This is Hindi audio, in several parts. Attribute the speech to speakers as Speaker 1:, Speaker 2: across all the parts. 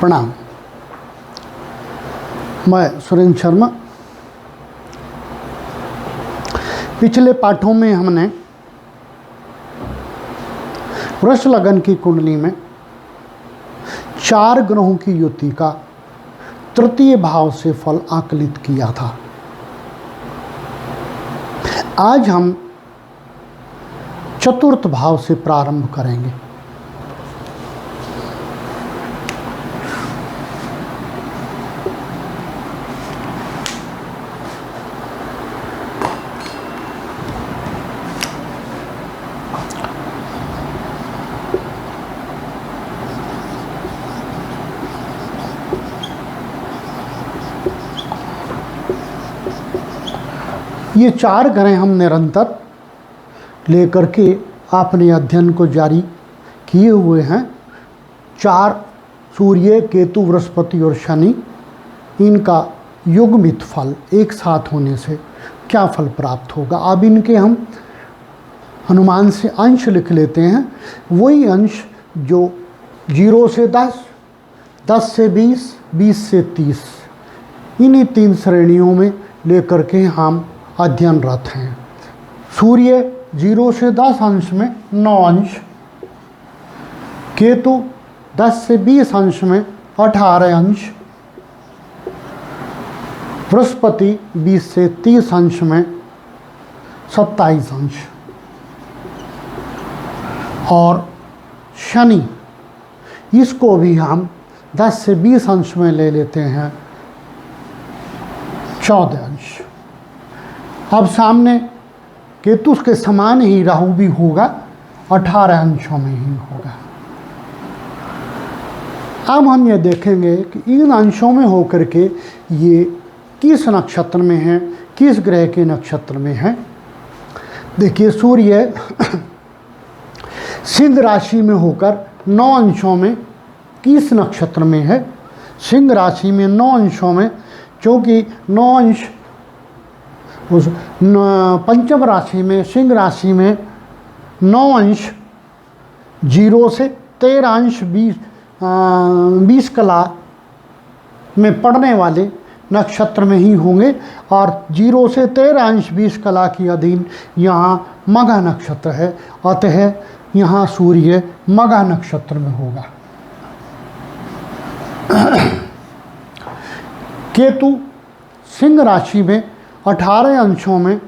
Speaker 1: प्रणाम। मैं सुरेंद्र शर्मा। पिछले पाठों में हमने वृष लगन की कुंडली में 4 ग्रहों की युति का तृतीय भाव से फल आकलित किया था। आज हम चतुर्थ भाव से प्रारंभ करेंगे। ये 4 ग्रह हम निरंतर लेकर के अपने अध्ययन को जारी किए हुए हैं। 4 सूर्य, केतु, बृहस्पति और शनि, इनका युग्मित फल एक साथ होने से क्या फल प्राप्त होगा। अब इनके हम अनुमान से अंश लिख लेते हैं। वही अंश जो 0 से 10, 10 से 20, 20 से 30, इन्हीं 3 श्रेणियों में लेकर के हम अध्ययनरत हैं। सूर्य 0 से 10 अंश में 9 अंश, केतु 10 से 20 अंश में 18 अंश, बृहस्पति 20 से 30 अंश में 27 अंश और शनि, इसको भी हम 10 से 20 अंश में ले लेते हैं 14 अंश। अब सामने केतु के समान ही राहु भी होगा, 18 अंशों में ही होगा। अब हम ये देखेंगे कि इन अंशों में होकर के ये किस नक्षत्र में है, किस ग्रह के नक्षत्र में है। देखिए, सूर्य सिंह राशि में होकर 9 अंशों में किस नक्षत्र में है। सिंह राशि में 9 अंशों में, क्योंकि 9 अंश उस पंचम राशि में, सिंह राशि में 9 अंश 0 से 13 अंश 20 कला में पड़ने वाले नक्षत्र में ही होंगे और 0 से 13 अंश 20 कला के अधीन यहाँ मघा नक्षत्र है। अतः यहाँ सूर्य मघा नक्षत्र में होगा। केतु सिंह राशि में 18 अंशों में,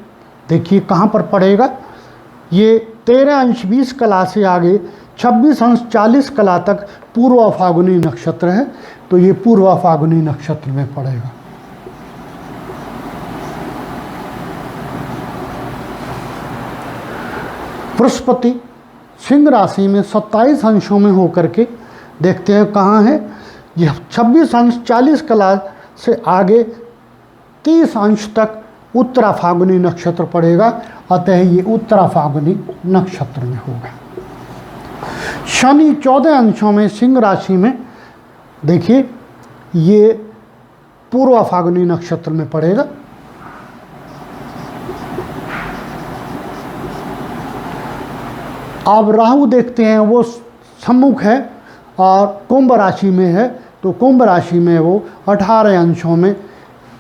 Speaker 1: देखिए कहाँ पर पड़ेगा। ये 13 अंश 20 कला से आगे 26 अंश 40 कला तक पूर्व फागुनी नक्षत्र है, तो ये पूर्व फागुनी नक्षत्र में पड़ेगा। बृहस्पति सिंह राशि में 27 अंशों में होकर के, देखते हैं कहाँ है। ये 26 अंश 40 कला से आगे 30 अंश तक उत्तरा फागुनी नक्षत्र पड़ेगा। अतः ये उत्तरा फागुनी नक्षत्र में होगा। शनि 14 अंशों में सिंह राशि में, देखिए ये पूर्व फागुनी नक्षत्र में पड़ेगा। अब राहु देखते हैं, वो सम्मुख है और कुंभ राशि में है, तो कुंभ राशि में वो 18 अंशों में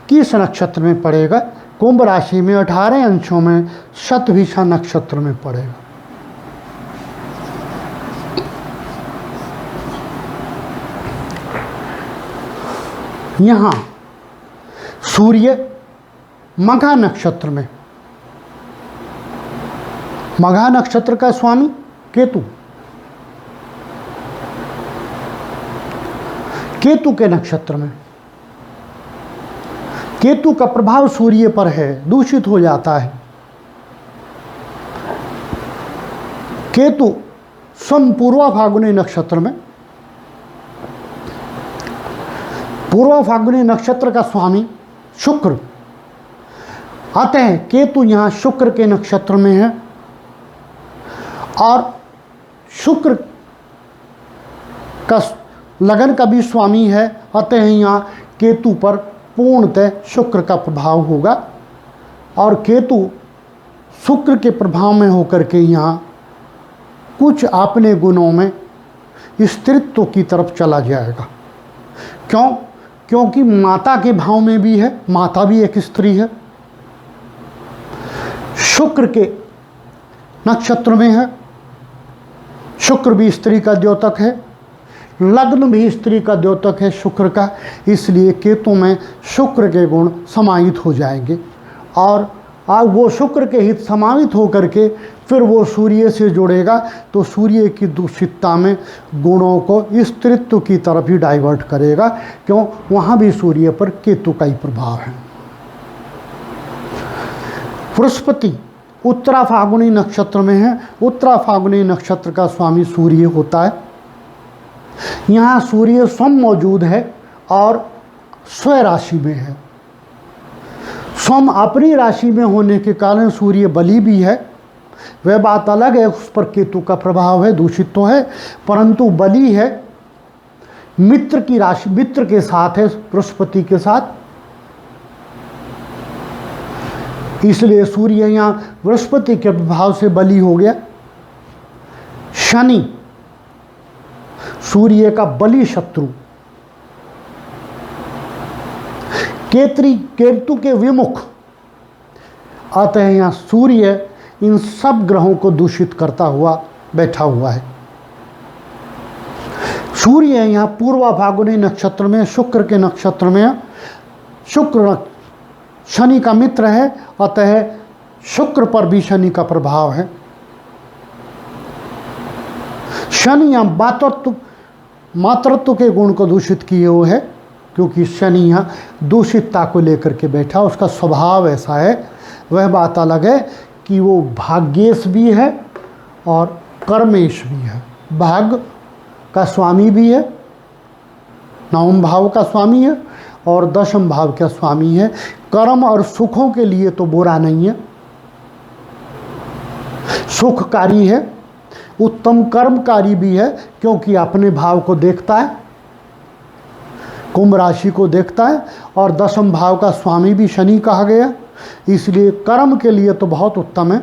Speaker 1: किस नक्षत्र में पड़ेगा। कुंभ राशि में 18 अंशों में शतभिषा नक्षत्र में पड़ेगा। यहाँ सूर्य मघा नक्षत्र में, मघा नक्षत्र का स्वामी केतु, केतु के नक्षत्र में। केतु का प्रभाव सूर्य पर है, दूषित हो जाता है। केतु स्वयं पूर्व फागुनी नक्षत्र में, पूर्व फागुनी नक्षत्र का स्वामी शुक्र, अतः केतु यहाँ शुक्र के नक्षत्र में है और शुक्र का लगन का भी स्वामी है। अतः यहाँ केतु पर पूर्णतः शुक्र का प्रभाव होगा और केतु शुक्र के प्रभाव में होकर के यहाँ कुछ अपने गुणों में स्त्रीत्व की तरफ चला जाएगा। क्यों? क्योंकि माता के भाव में भी है, माता भी एक स्त्री है, शुक्र के नक्षत्र में है, शुक्र भी स्त्री का द्योतक है, लग्न भी स्त्री का द्योतक है शुक्र का, इसलिए केतु में शुक्र के गुण समाहित हो जाएंगे और वो शुक्र के हित समाहित होकर के फिर वो सूर्य से जुड़ेगा तो सूर्य की दूषितता में गुणों को स्त्रीत्व की तरफ ही डाइवर्ट करेगा। क्यों? वहाँ भी सूर्य पर केतु का ही प्रभाव है। बृहस्पति उत्तरा फाल्गुनी नक्षत्र में है। उत्तरा फाल्गुनी नक्षत्र का स्वामी सूर्य होता है। यहाँ सूर्य स्वयं मौजूद है और स्वयं राशि में है। स्वयं अपनी राशि में होने के कारण सूर्य बली भी है, वह बात अलग है, उस पर केतु का प्रभाव है, दूषित तो है, परंतु बली है, मित्र की राशि, मित्र के साथ है, बृहस्पति के साथ, इसलिए सूर्य यहाँ बृहस्पति के प्रभाव से बली हो गया। शनि सूर्य का बली शत्रु, केतु के विमुख, अतः यहाँ सूर्य इन सब ग्रहों को दूषित करता हुआ बैठा हुआ है। सूर्य यहाँ पूर्वा फाल्गुनी नक्षत्र में, शुक्र के नक्षत्र में, शुक्र शनि का मित्र है, अतः शुक्र पर भी शनि का प्रभाव है। शनि यहाँ मातृत्व के गुण को दूषित किए हुए है, क्योंकि शनि यहाँ दूषितता को लेकर के बैठा, उसका स्वभाव ऐसा है। वह बात अलग है कि वो भाग्येश भी है और कर्मेश भी है, भाग्य का स्वामी भी है, नवम भाव का स्वामी है और दशम भाव का स्वामी है। कर्म और सुखों के लिए तो बुरा नहीं है, सुखकारी है, उत्तम कर्मकारी भी है, क्योंकि अपने भाव को देखता है, कुंभ राशि को देखता है और दशम भाव का स्वामी भी शनि कहा गया, इसलिए कर्म के लिए तो बहुत उत्तम है।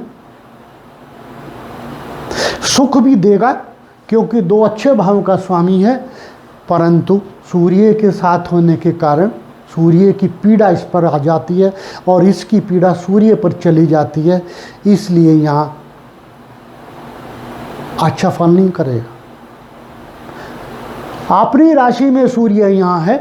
Speaker 1: सुख भी देगा क्योंकि दो अच्छे भाव का स्वामी है, परंतु सूर्य के साथ होने के कारण सूर्य की पीड़ा इस पर आ जाती है और इसकी पीड़ा सूर्य पर चली जाती है, इसलिए यहाँ अच्छा फल नहीं करेगा। अपनी राशि में सूर्य यहाँ है,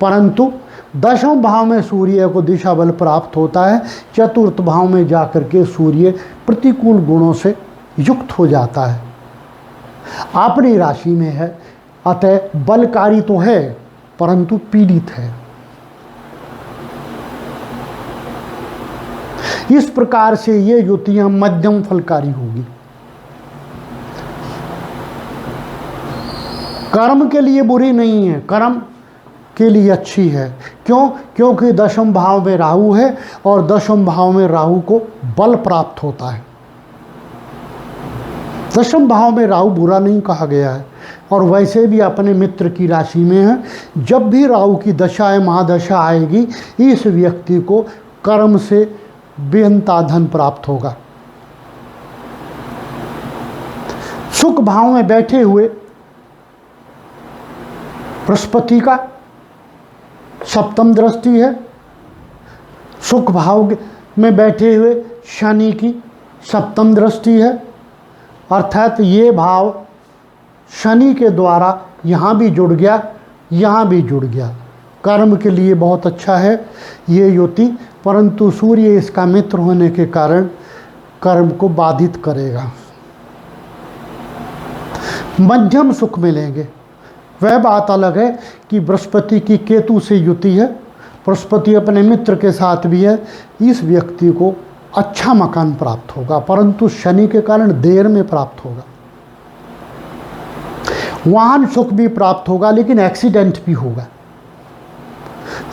Speaker 1: परंतु दशम भाव में सूर्य को दिशा बल प्राप्त होता है, चतुर्थ भाव में जाकर के सूर्य प्रतिकूल गुणों से युक्त हो जाता है। अपनी राशि में है, अतः बलकारी तो है परंतु पीड़ित है। इस प्रकार से ये युतियां मध्यम फलकारी होगी। कर्म के लिए बुरी नहीं है, कर्म के लिए अच्छी है। क्यों? क्योंकि दशम भाव में राहु है और दशम भाव में राहु को बल प्राप्त होता है। दशम भाव में राहु बुरा नहीं कहा गया है और वैसे भी अपने मित्र की राशि में है। जब भी राहु की दशा या महादशा आएगी, इस व्यक्ति को कर्म से बेहंता धन प्राप्त होगा। सुख भाव में बैठे हुए बृहस्पति का सप्तम दृष्टि है, सुख भाव में बैठे हुए शनि की सप्तम दृष्टि है, अर्थात ये भाव शनि के द्वारा यहाँ भी जुड़ गया, यहाँ भी जुड़ गया। कर्म के लिए बहुत अच्छा है ये युति, परंतु सूर्य इसका मित्र होने के कारण कर्म को बाधित करेगा। मध्यम सुख मिलेंगे। वह बात अलग है कि बृहस्पति की केतु से युति है, बृहस्पति अपने मित्र के साथ भी है, इस व्यक्ति को अच्छा मकान प्राप्त होगा, परंतु शनि के कारण देर में प्राप्त होगा। वाहन सुख भी प्राप्त होगा, लेकिन एक्सीडेंट भी होगा।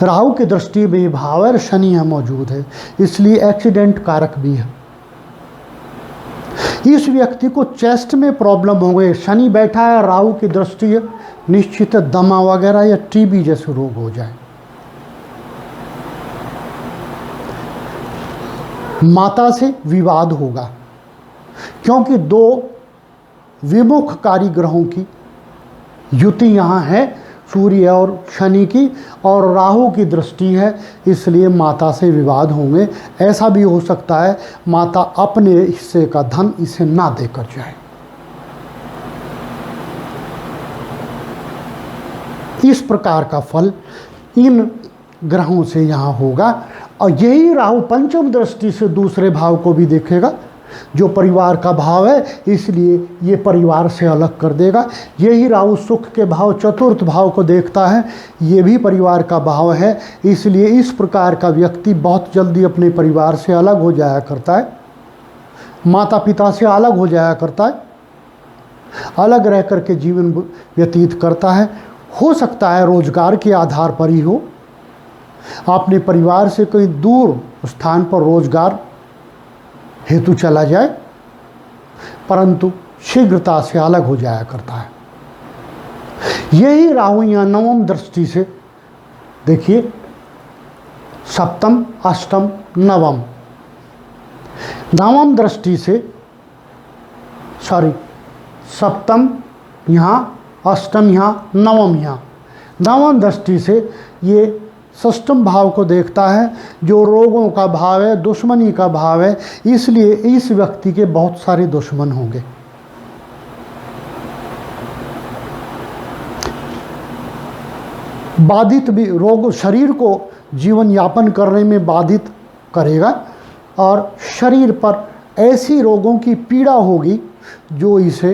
Speaker 1: राहु की दृष्टि में भाव और शनि यहाँ मौजूद है, इसलिए एक्सीडेंट कारक भी है। इस व्यक्ति को चेस्ट में प्रॉब्लम हो गई, शनि बैठा है, राहु की दृष्टि है, निश्चित दमा वगैरह या टीबी जैसे रोग हो जाए। माता से विवाद होगा, क्योंकि दो विमुखकारी ग्रहों की युति यहाँ है। सूर्य और शनि की, और राहु की दृष्टि है, इसलिए माता से विवाद होंगे। ऐसा भी हो सकता है माता अपने हिस्से का धन इसे ना देकर जाए। इस प्रकार का फल इन ग्रहों से यहाँ होगा। और यही राहु पंचम दृष्टि से दूसरे भाव को भी देखेगा, जो परिवार का भाव है, इसलिए ये परिवार से अलग कर देगा। यही राहु सुख के भाव चतुर्थ भाव को देखता है, ये भी परिवार का भाव है, इसलिए इस प्रकार का व्यक्ति बहुत जल्दी अपने परिवार से अलग हो जाया करता है, माता पिता से अलग हो जाया करता है, अलग रह कर के जीवन व्यतीत करता है। हो सकता है रोजगार के आधार पर ही हो, अपने परिवार से कहीं दूर स्थान पर रोजगार हेतु चला जाए, परंतु शीघ्रता से अलग हो जाया करता है। यही राहु यहाँ नवम दृष्टि से देखिए, सप्तम अष्टम नवम, नवम दृष्टि से सप्तम यहाँ, अष्टम यहाँ, नवम यहाँ, नवम दृष्टि से ये षष्ठम भाव को देखता है, जो रोगों का भाव है, दुश्मनी का भाव है, इसलिए इस व्यक्ति के बहुत सारे दुश्मन होंगे। बाधित भी रोग शरीर को जीवन यापन करने में बाधित करेगा, और शरीर पर ऐसी रोगों की पीड़ा होगी जो इसे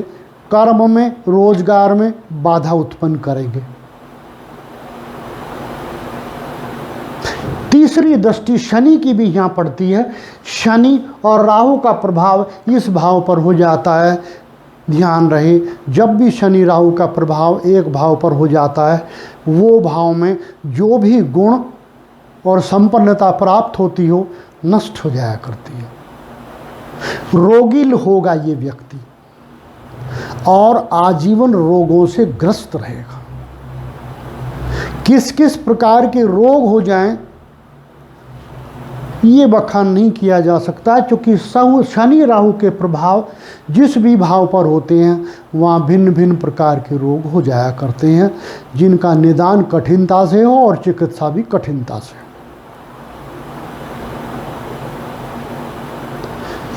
Speaker 1: कर्म में, रोजगार में बाधा उत्पन्न करेंगे। तीसरी दृष्टि शनि की भी यहाँ पड़ती है। शनि और राहु का प्रभाव इस भाव पर हो जाता है। ध्यान रहे, जब भी शनि राहु का प्रभाव एक भाव पर हो जाता है, वो भाव में जो भी गुण और संपन्नता प्राप्त होती हो नष्ट हो जाया करती है। रोगी होगा ये व्यक्ति और आजीवन रोगों से ग्रस्त रहेगा। किस किस प्रकार के रोग हो जाएं ये बखान नहीं किया जा सकता, क्योंकि शनि राहु के प्रभाव जिस भी भाव पर होते हैं वहाँ भिन्न भिन्न प्रकार के रोग हो जाया करते हैं, जिनका निदान कठिनता से हो और चिकित्सा भी कठिनता से।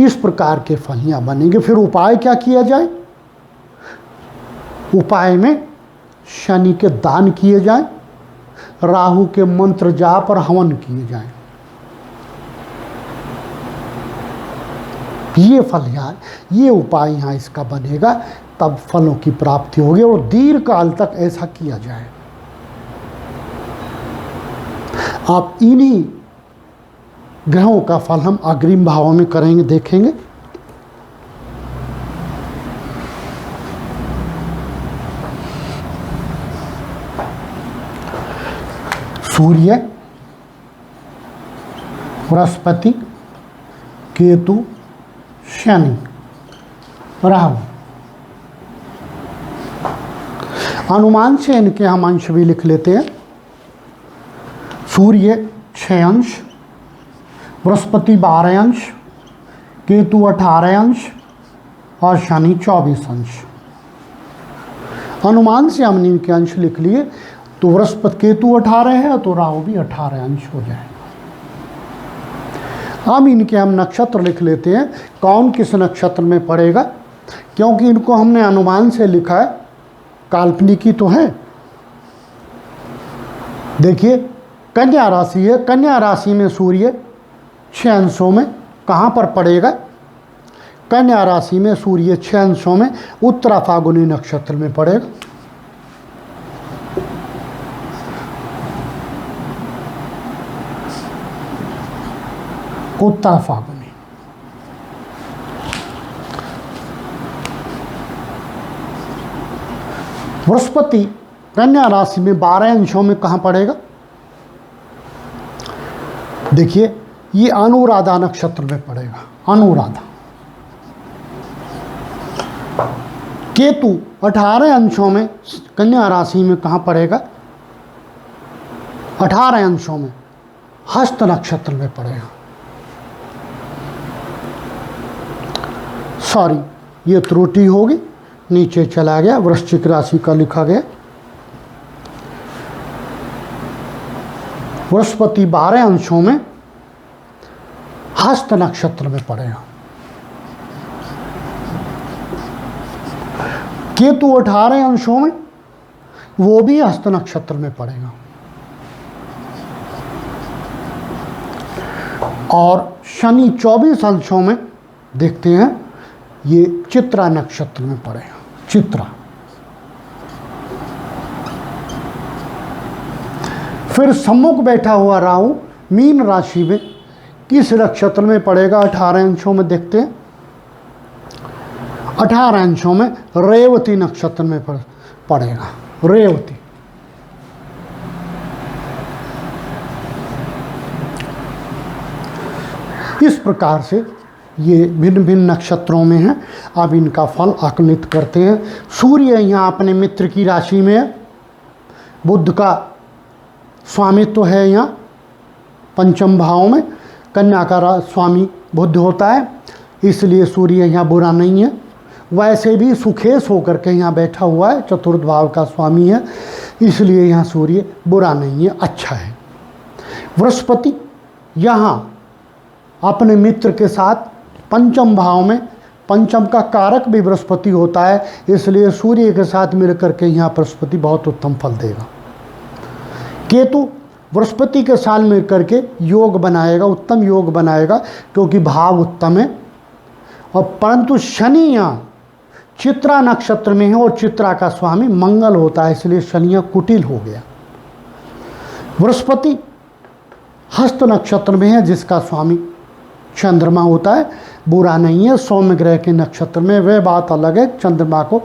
Speaker 1: इस प्रकार के फल यहाँ बनेंगे। फिर उपाय क्या किया जाए? उपाय में शनि के दान किए जाएं, राहु के मंत्र जाप और हवन किए जाएं। ये फल यहाँ, ये उपाय यहाँ इसका बनेगा, तब फलों की प्राप्ति होगी और दीर्घ काल तक ऐसा किया जाए। आप इन्हीं ग्रहों का फल हम अग्रिम भावों में करेंगे, देखेंगे। सूर्य, बृहस्पति, केतु, शनि, राहु। अनुमान से इनके हम अंश भी लिख लेते हैं। सूर्य 6 अंश, बृहस्पति 12 अंश, केतु 18 अंश और शनि 24 अंश। अनुमान से हमने इनके अंश लिख लिए, तो बृहस्पति केतु 18 है तो राहु भी 18 अंश हो जाएगा। हम इनके हम नक्षत्र लिख लेते हैं, कौन किस नक्षत्र में पड़ेगा, क्योंकि इनको हमने अनुमान से लिखा है, काल्पनिक ही तो है। देखिए, कन्या राशि है, कन्या राशि में सूर्य 6 अंशों में कहाँ पर पड़ेगा? कन्या राशि में सूर्य 6 अंशों में उत्तरा फाल्गुनी नक्षत्र में पड़ेगा। उत्तरा फाल्गुनी। बृहस्पति कन्या राशि में 12 अंशों में कहाँ पड़ेगा? देखिए, ये अनुराधा नक्षत्र में पड़ेगा। अनुराधा। केतु 18 अंशों में कन्या राशि में कहाँ पड़ेगा? 18 अंशों में हस्त नक्षत्र में पड़ेगा। सॉरी, ये त्रुटि होगी, नीचे चला गया, वृश्चिक राशि का लिखा गया। बृहस्पति 12 अंशों में हस्त नक्षत्र में पड़ेगा। केतु 18 अंशों में, वो भी हस्त नक्षत्र में पड़ेगा। और शनि 24 अंशों में देखते हैं, ये चित्रा नक्षत्र में पड़ेगा। चित्रा। फिर सम्मुख बैठा हुआ राहु मीन राशि में किस नक्षत्र में पड़ेगा? 18 अंशों में देखते हैं। 18 अंशों में रेवती नक्षत्र में पड़ेगा। रेवती। इस प्रकार से ये भिन्न भिन्न नक्षत्रों में हैं। अब इनका फल आकलित करते हैं। सूर्य यहाँ अपने मित्र की राशि में है। बुध का स्वामित्व है यहाँ पंचम भाव में। कन्या का स्वामी बुध होता है, इसलिए सूर्य यहाँ बुरा नहीं है। वैसे भी सुखेश होकर के यहाँ बैठा हुआ है, चतुर्थ भाव का स्वामी है, इसलिए यहाँ सूर्य बुरा नहीं है, अच्छा है। बृहस्पति यहाँ अपने मित्र के साथ पंचम भाव में, पंचम का कारक भी बृहस्पति होता है, इसलिए सूर्य के साथ मिलकर के यहाँ बृहस्पति बहुत उत्तम फल देगा। केतु बृहस्पति के साथ मिलकर के योग बनाएगा, उत्तम योग बनाएगा, क्योंकि भाव उत्तम है। और परंतु शनि यहाँ चित्रा नक्षत्र में है और चित्रा का स्वामी मंगल होता है, इसलिए शनि यहाँ कुटिल हो गया। बृहस्पति हस्त नक्षत्र में है, जिसका स्वामी चंद्रमा होता है, बुरा नहीं है। सौम्य ग्रह के नक्षत्र में वह बात अलग है, चंद्रमा को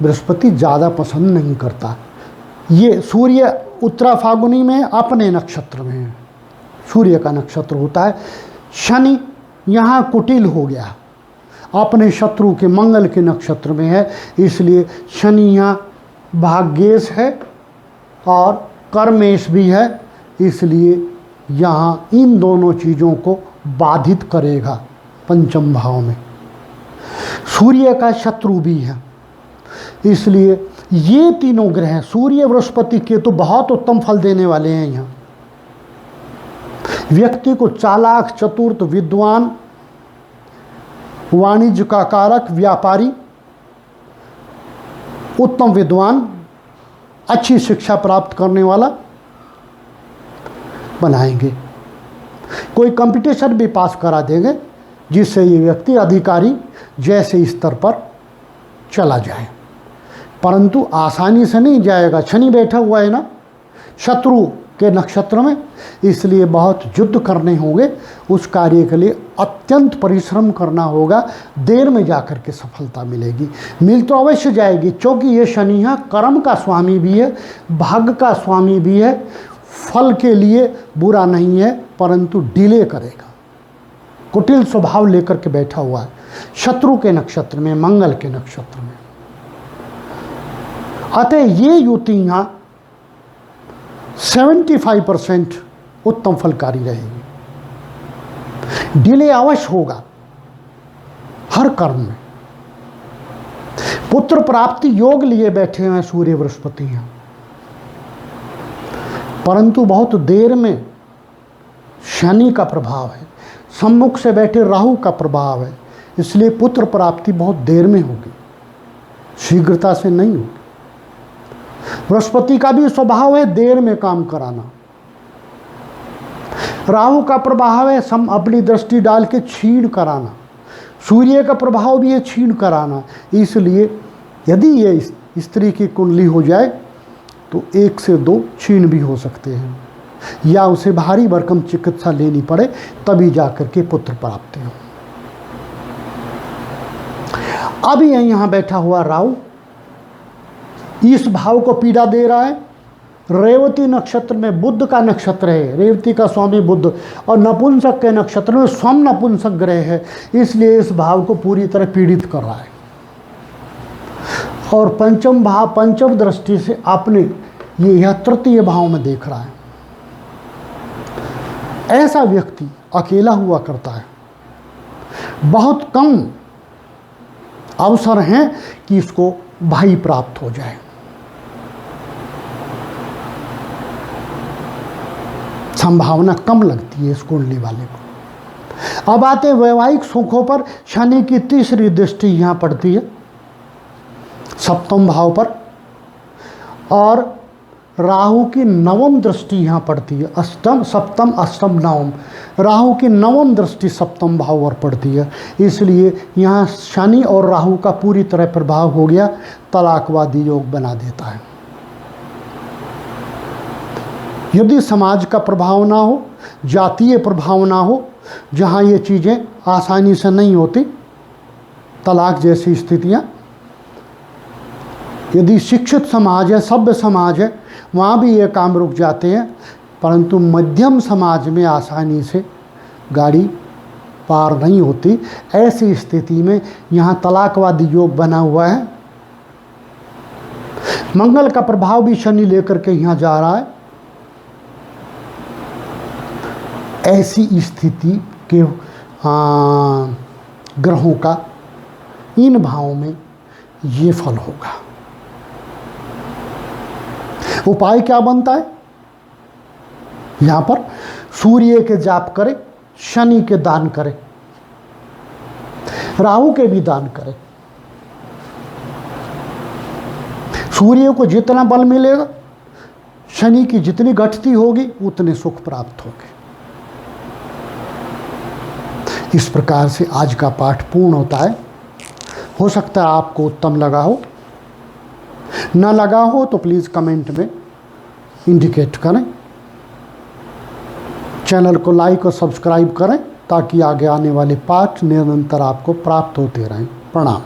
Speaker 1: बृहस्पति ज़्यादा पसंद नहीं करता। ये सूर्य उत्तरा फाल्गुनी में अपने नक्षत्र में है, सूर्य का नक्षत्र होता है। शनि यहाँ कुटिल हो गया, अपने शत्रु के मंगल के नक्षत्र में है, इसलिए शनि यहाँ भाग्येश है और कर्मेश भी है, इसलिए यहाँ इन दोनों चीज़ों को बाधित करेगा पंचम भाव में। सूर्य का शत्रु भी है, इसलिए ये तीनों ग्रह सूर्य बृहस्पति केतु बहुत उत्तम फल देने वाले हैं। यहाँ व्यक्ति को चालाक, चतुर, विद्वान, वाणिज्य का कारक, व्यापारी, उत्तम विद्वान, अच्छी शिक्षा प्राप्त करने वाला बनाएंगे। कोई कंपटीशन भी पास करा देंगे, जिससे ये व्यक्ति अधिकारी जैसे स्तर पर चला जाए। परंतु आसानी से नहीं जाएगा, शनि बैठा हुआ है ना शत्रु के नक्षत्र में, इसलिए बहुत युद्ध करने होंगे। उस कार्य के लिए अत्यंत परिश्रम करना होगा, देर में जाकर के सफलता मिलेगी। मिल तो अवश्य जाएगी, क्योंकि ये शनि यहाँ कर्म का स्वामी भी है, भाग्य का स्वामी भी है। फल के लिए बुरा नहीं है, परंतु डिले करेगा। कुटिल स्वभाव लेकर के बैठा हुआ है शत्रु के नक्षत्र में, मंगल के नक्षत्र में। अतः ये युति यहाँ 75% उत्तम फलकारी रहेगी। डिले अवश्य होगा हर कर्म में। पुत्र प्राप्ति योग लिए बैठे हैं सूर्य बृहस्पति हैं, परंतु बहुत देर में शनि का प्रभाव है, सम्मुख से बैठे राहु का प्रभाव है, इसलिए पुत्र प्राप्ति बहुत देर में होगी, शीघ्रता से नहीं होगी। बृहस्पति का भी स्वभाव है देर में काम कराना। राहु का प्रभाव है अपनी दृष्टि डाल के छीण कराना। सूर्य का प्रभाव भी है छीण कराना। इसलिए यदि ये स्त्री की कुंडली हो जाए तो 1 से 2 छीण भी हो सकते हैं, या उसे भारी भरकम चिकित्सा लेनी पड़े, तभी जाकर के पुत्र प्राप्ति हो। अब यहाँ बैठा हुआ राहु इस भाव को पीड़ा दे रहा है। रेवती नक्षत्र में बुध का नक्षत्र है, रेवती का स्वामी बुध, और नपुंसक के नक्षत्र में स्वम नपुंसक ग्रह है, इसलिए इस भाव को पूरी तरह पीड़ित कर रहा है। और पंचम भाव, पंचम दृष्टि से अपने यह तृतीय भाव में देख रहा है। ऐसा व्यक्ति अकेला हुआ करता है। बहुत कम अवसर हैं कि इसको भाई प्राप्त हो जाए। संभावना कम लगती है इस कुंडली वाले को। अब आते हैं वैवाहिक सुखों पर। शनि की तीसरी दृष्टि यहाँ पड़ती है सप्तम भाव पर, और राहु की नवम दृष्टि यहाँ पड़ती है। अष्टम सप्तम अष्टम नवम, राहु की नवम दृष्टि सप्तम भाव पर पड़ती है। इसलिए यहाँ शनि और राहु का पूरी तरह प्रभाव हो गया, तलाकवादी योग बना देता है। यदि समाज का प्रभाव ना हो, जातीय प्रभाव ना हो, जहाँ ये चीज़ें आसानी से नहीं होती, तलाक जैसी स्थितियाँ, यदि शिक्षित समाज है, सभ्य समाज है, वहाँ भी ये काम रुक जाते हैं। परंतु मध्यम समाज में आसानी से गाड़ी पार नहीं होती। ऐसी स्थिति में यहाँ तलाकवादी योग बना हुआ है। मंगल का प्रभाव भी शनि लेकर के यहाँ जा रहा है। ऐसी स्थिति के ग्रहों का इन भावों में ये फल होगा। उपाय क्या बनता है? यहाँ पर सूर्य के जाप करें, शनि के दान करें, राहु के भी दान करें। सूर्य को जितना बल मिलेगा, शनि की जितनी घटती होगी, उतने सुख प्राप्त होंगे। इस प्रकार से आज का पाठ पूर्ण होता है। हो सकता है आपको उत्तम लगा हो, ना लगा हो तो प्लीज़ कमेंट में इंडिकेट करें। चैनल को लाइक और सब्सक्राइब करें ताकि आगे आने वाले पाठ निरंतर आपको प्राप्त होते रहें। प्रणाम।